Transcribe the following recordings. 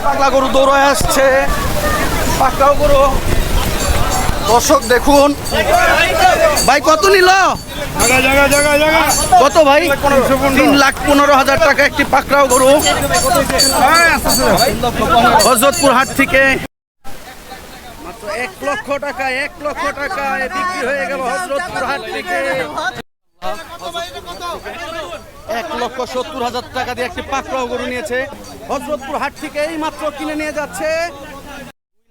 পাগলা গরু দৌড়ায় আসছে, পাকড়াও গরু। দর্শক দেখুন ভাই কত নিল, কত ভাই? 3,15,000 টাকা একটি পাকড়াও গরু হযরতপুর হাট থেকে। মাত্র 1 লক্ষ টাকা, 1 লক্ষ টাকা বিক্রি হয়ে গেল হযরতপুর হাট থেকে। 1,70,000 টাকা দিয়ে একটি পাকড়াও গরু নিয়েছে হযরতপুর হাট থেকে। এই মাত্র কিনে নিয়ে যাচ্ছে।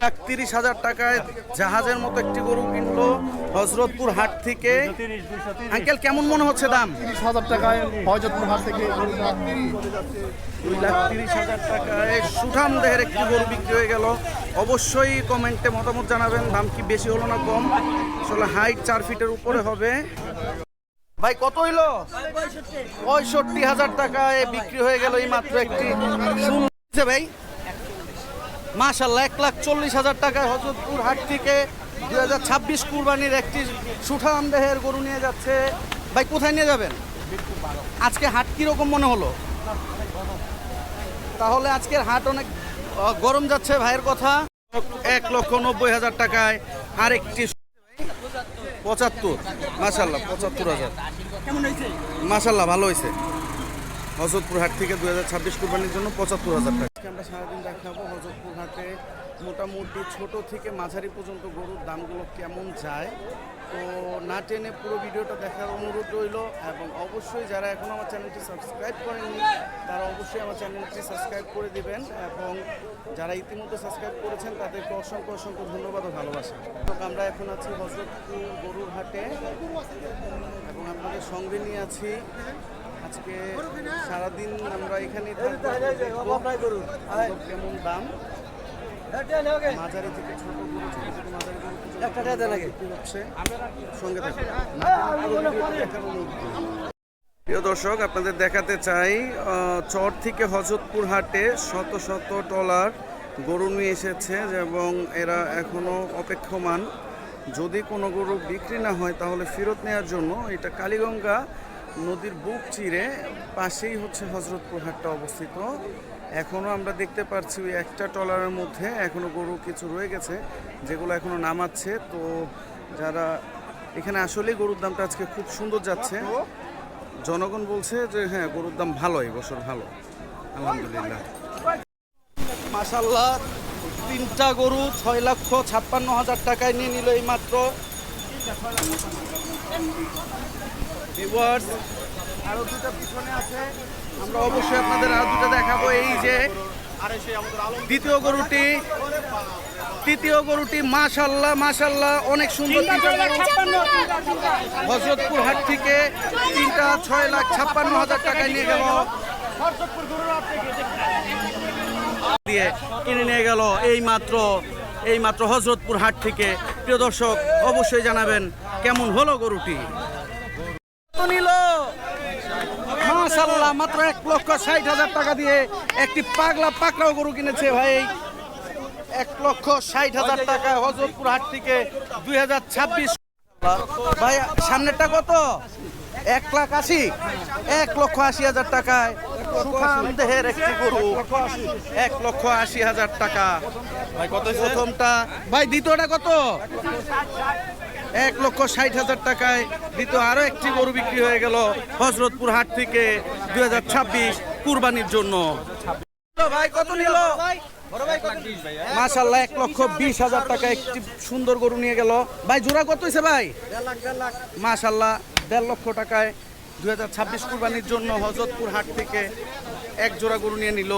2,30,000 টাকায় জাহাজের মতো একটি গরু কিনলো হযরতপুর হাট থেকে। আঙ্কেল কেমন মনে হচ্ছে দাম? 30,000 টাকায় হযরতপুর হাট থেকে 2,30,000 টাকায় সুঠাম দেহের একটি গরু বিক্রি হয়ে গেল। অবশ্যই কমেন্টে মতামত জানাবেন, দাম কি বেশি হলো না কম? আসলে হাইট 4 ফিটের উপরে হবে। ভাই কত হইলো? 65,000 টাকায় বিক্রি হয়ে গেল এই মাত্র একটি শুনছে ভাই। মাশাআল্লাহ 1,40,000 টাকায় হযরতপুর হাট থেকে 2026 কুরবানির একটি সুঠাম দেহের গরু নিয়ে যাচ্ছে। ভাই কোথায় নিয়ে যাবেন? আজকে হাট কিরকম মনে হলো? তাহলে আজকের হাট অনেক গরম যাচ্ছে ভাইয়ের কথা। 1,90,000 টাকায় আরেকটি 75। মাশাআল্লাহ 75,000। মাশাআল্লাহ ভালো হয়েছে। হযরতপুর হাট থেকে 2026 কুরবানির জন্য 75,000 টাকা। আমরা সারাদিন দেখাবো হযরতপুর হাটে মোটামুটি ছোট থেকে মাঝারি পর্যন্ত গরুর দামগুলো কেমন যায়। তো না টেনে পুরো ভিডিওটা দেখার অনুরোধ রইল, এবং অবশ্যই যারা এখনও আমার চ্যানেলটি সাবস্ক্রাইব করেননি তারা অবশ্যই আমার চ্যানেলটি সাবস্ক্রাইব করে দিবেন, এবং যারা ইতিমধ্যে সাবস্ক্রাইব করেছেন তাদেরকে অসংখ্য অসংখ্য ধন্যবাদ ও ভালোবাসা। তো আমরা এখন আছি হযরতপুর গরুর হাটে, এবং আপনাদের সঙ্গে নিয়ে আছি। আজকে সারাদিন আমরা এখানে কেমন দাম মাঝারি থেকে ছোট গরু, ছোট থেকে মাঝারি গরু হচ্ছে সঙ্গে থাকুন। প্রিয় দর্শক, আপনাদের দেখাতে চাই চর থেকে হযরতপুর হাটে শত শত ট্রলার গরু নিয়ে এসেছে, এবং এরা এখনো অপেক্ষমান। যদি কোনো গরু বিক্রি না হয় তাহলে ফেরত নেওয়ার জন্য। এটা কালীগঙ্গা নদীর বুক চিরে পাশেই হচ্ছে হযরতপুর হাটটা অবস্থিত। এখনও আমরা দেখতে পাচ্ছি ওই একটা ট্রলারের মধ্যে এখনও গরু কিছু রয়ে গেছে, যেগুলো এখনও নামাচ্ছে। তো যারা এখানে আসলেই গরুর দামটা আজকে খুব সুন্দর যাচ্ছে। জনগণ বলছে যে হ্যাঁ গরুর দাম ভালো, এই বছর ভালো, আলহামদুলিল্লাহ। মাশাআল্লাহ 3টা গরু 6,56,000 টাকায় নিয়ে নিল এই মাত্র। ভিউয়ার্স আরো দুটো পিছনে আছে, আমরা অবশ্যই আপনাদের আরো দুটো দেখাবো। এই যে দ্বিতীয় গরুটি, তৃতীয় গরুটি, মাশাআল্লাহ মাশাআল্লাহ অনেক সুন্দর। হযরতপুর হাট থেকে 3টা 6,56,000 টাকায় নিয়ে গেল, দিয়ে কিনে নিয়ে গেল এই মাত্র হযরতপুর হাট থেকে। প্রিয় দর্শক অবশ্যই জানাবেন কেমন হলো গরুটি। নিল মাশাআল্লাহ মাত্র 1,60,000 টাকা দিয়ে একটি পাকড়াও গরু কিনেছে ভাই। 1,60,000 টাকা হযরতপুর হাট থেকে 2026। ভাই সামনেরটা কত? 1,80,000, 1,80,000 টাকায় সুঠাম দেহের একটি গরু। 1,80,000 টাকা ভাই। কত প্রথমটা ভাই? দ্বিতীয়টা কত? 1,60,000 টাকায় দ্বিতীয় আরো একটি গরু বিক্রি হয়ে গেল হযরতপুর হাট থেকে 2026 কুরবানির জন্য। ভাই কত নিল? মাশাআল্লাহ 1,20,000 টাকা একটি সুন্দর গরু নিয়ে গেল ভাই। জোড়া কত হয়েছে ভাই? মাশাআল্লাহ 1.5 লক্ষ টাকায় 2026 কুরবানির জন্য হযরতপুর হাট থেকে এক জোড়া গরু নিয়ে নিল।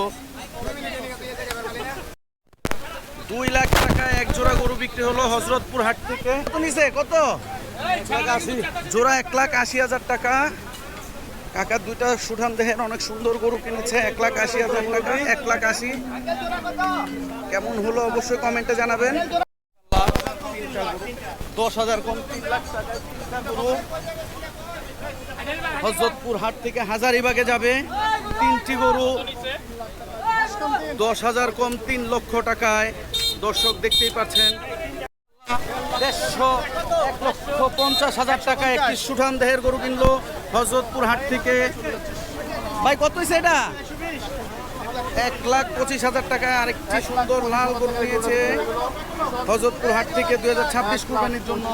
2 লাখ টাকায় এক জোড়া গরু বিক্রি হলো হযরতপুর হাট থেকে। কত নিছে? কত? জোড়া 1,80,000 টাকা। কাকা দুইটা সুঠাম দেহের অনেক সুন্দর গরু কিনেছে 1,80,000 টাকা। 1,80,000 কেমন হলো অবশ্যই কমেন্টে জানাবেন। 10,000 কম 3 লাখ টাকায় 3টা গরু হযরতপুর হাট থেকে হাজারীবাগে যাবে। 3টি গরু 10,000 কম 3 লক্ষ টাকায়। দর্শক দেখতেই পাচ্ছেন 1,50,000 টাকায় একটি সুঠাম দেহের গরু কিনলো হযরতপুর হাট থেকে। ভাই কত হয়েছে এটা? 1,25,000 টাকায় আরেকটি সুন্দর লাল গরু নিয়েছে হযরতপুর হাট থেকে 2026 কুরবানির জন্য।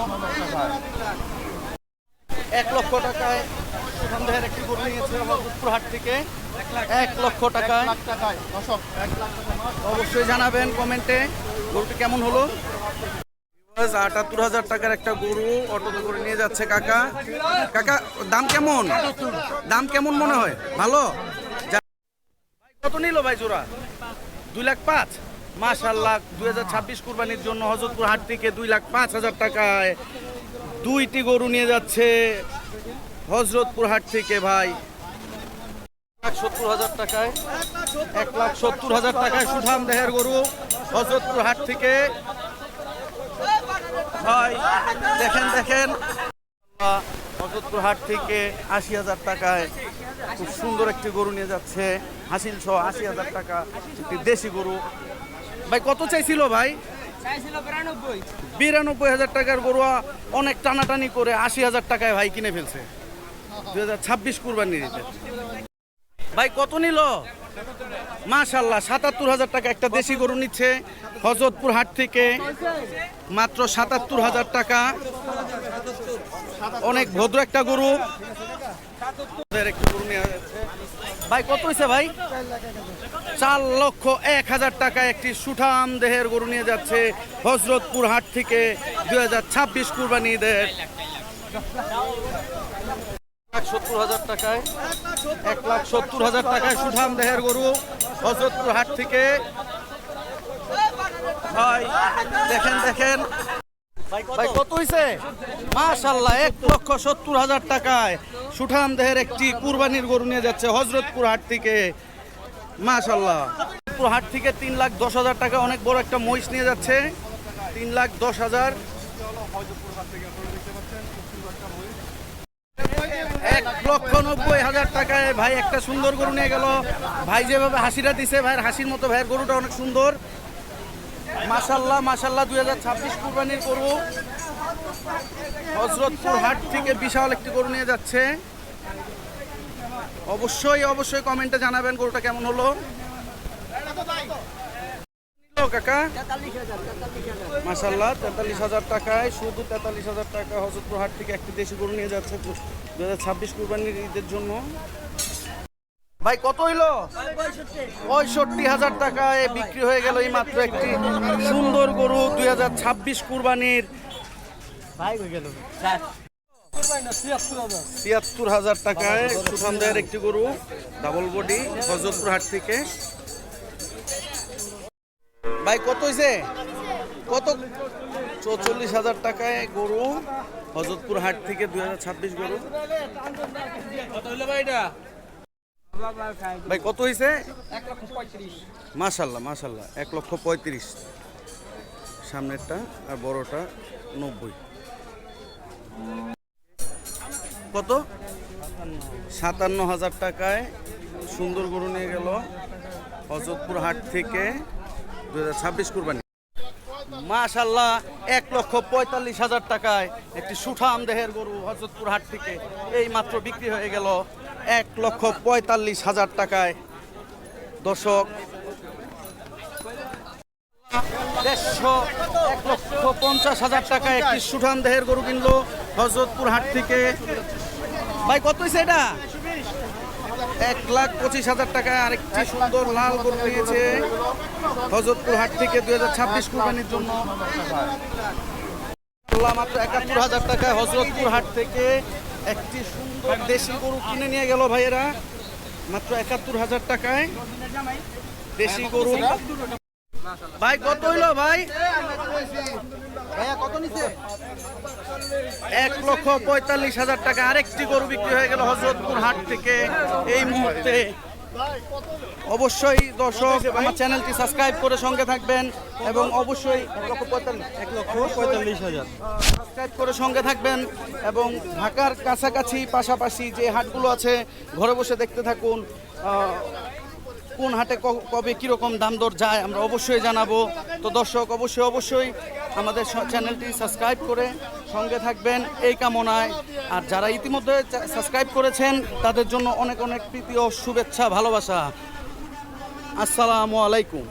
1 লক্ষ টাকায় সন্দেহের একটি গরু নিয়েছে হযরতপুর হাট থেকে 1 লক্ষ টাকায়। দর্শক 1 লাখ টাকা অবশ্যই জানাবেন কমেন্টে গরুটি কেমন হলো। 78,000 টাকার একটা গরু অটোতে করে নিয়ে যাচ্ছে কাকা। কাকা দাম কেমন? দাম কেমন মনে হয়? ভালো? কত নিল ভাই জোড়া? 2,05,000। মাশাআল্লাহ 2026 কুরবানির জন্য হযরতপুর হাট থেকে 2,05,000 টাকায় দুইটি গরু নিয়ে যাচ্ছে হযরতপুর হাট থেকে ভাই। 1,70,000 টাকায় 1,70,000 টাকায় সুঠাম দেহের গরু হযরতপুর হাট থেকে ভাই। দেখেন হযরতপুর হাট থেকে 80,000 টাকায় খুব সুন্দর একটি গরু নিয়ে যাচ্ছে হাসিল সহ 80,000 টাকা একটি দেশি গরু। ভাই কত চাইছিল ভাই? 92,000 টাকার গরু অনেক টানাটানি করে 80,000 টাকায় ভাই কিনে ফেলছে 2026 কুরবানির ঈদে। ভাই কত নিল? মাশাআল্লাহ 77,000 টাকা একটা দেশি গরু নিচ্ছে হযরতপুর হাট থেকে মাত্র 77,000 টাকা। অনেক ভদ্র একটা গরু। একটু গরু নেওয়া যাচ্ছে ভাই। কত হয়েছে ভাই? 4,01,000 টাকা একটি সুঠাম দেহের গরু নিয়ে যাচ্ছে হযরতপুর হাট থেকে 2026 কুরবানি ঈদের। 1,70,000 টাকায় 1,70,000 টাকায় সুঠাম দেহের গরু হযরতপুর হাট থেকে ভাই। দেখেন ভাই কত হইছে? মাশাআল্লাহ 1,70,000 টাকায় সুঠাম দেহের একটি কুরবানির গরু নিয়ে যাচ্ছে হযরতপুর হাট থেকে। মাশাআল্লাহ হযরতপুর হাট থেকে 3,10,000 টাকা অনেক বড় একটা মহিষ নিয়ে যাচ্ছে 3,10,000। 1,90,000 টাকায় ভাই একটা সুন্দর গরু নিয়ে গেল। ভাই যেভাবে হাসিটা দিছে ভাইয়ের হাসির মতো ভাইয়ের গরুটা অনেক সুন্দর। মাশাআল্লাহ 2026 কুরবানির গরু হযরতপুর হাট থেকে বিশাল একটি গরু নিয়ে যাচ্ছে। অবশ্যই কমেন্টে জানাবেন গরুটা কেমন হলো। কাকা মাশাআল্লাহ 43,000 টাকায় শুধু 43,000 টাকা হযরতপুর হাট থেকে একটি দেশি গরু নিয়ে যাচ্ছে 2026 কুরবানির ঈদের জন্য। ভাই কত হইলো? 65,000 টাকায় বিক্রি হয়ে গেল এই মাত্র একটি সুন্দর গরু 2026 কুরবানির। 73,000 টাকায় সুঠাম দেহের একটি গরু ডাবল বডি হযরতপুর হাট থেকে। ভাই কত হয়েছে? কত? 44,000 টাকায় গরু হযরতপুর হাট থেকে 2026 গরু। ভাই কত হয়েছে? 1,35,000। মাশাআল্লাহ 1,35,000 সামনেরটা আর বড়টা 90। কত? 57,000 টাকায় সুন্দর গরু নিয়ে গেল হযরতপুর হাট থেকে 2026 কুরবানি। মাশাআল্লাহ 1,45,000 টাকায় একটি সুঠাম দেহের গরু হযরতপুর হাট থেকে এই মাত্র বিক্রি হয়ে গেল 1,45,000 টাকায়। দর্শক 1,50,000 টাকায় একটি সুঠাম দেহের গরু কিনলো হযরতপুর হাট থেকে। ভাই কত হয়েছে এটা? 1,25,000 টাকায় আরেকটি সুন্দর লাল গরু নিয়েছে হযরতপুর হাট থেকে 2026 কুরবানির জন্য। মাত্র 71,000 টাকায় হযরতপুর হাট থেকে একটি সুন্দর দেশি গরু কিনে নিয়ে গেল ভাইয়েরা মাত্র 71,000 টাকায় দেশি গরু। ভাই কত হইলো ভাই? ভাইয়া কত নিছে? 1,45,000 টাকা আরেকটি গরু বিক্রি হয়ে গেল হযরতপুর হাট থেকে এই মুহূর্তে। অবশ্যই দর্শক আমার চ্যানেলটি সাবস্ক্রাইব করে সঙ্গে থাকবেন এবং অবশ্যই 1,45,000 সাবস্ক্রাইব করে সঙ্গে থাকবেন এবং ঢাকার কাছাকাছি পাশাপাশি যে হাটগুলো আছে ঘরে বসে দেখতে থাকুন কোন হাটে কবে কীরকম দাম দর যায় আমরা অবশ্যই জানাবো। তো দর্শক অবশ্যই আমাদের চ্যানেলটি সাবস্ক্রাইব করে সঙ্গে থাকবেন এই কামনায়। আর যারা ইতিমধ্যে সাবস্ক্রাইব করেছেন তাদের জন্য অনেক প্রীতি ও শুভেচ্ছা ভালোবাসা। আসসালামু আলাইকুম।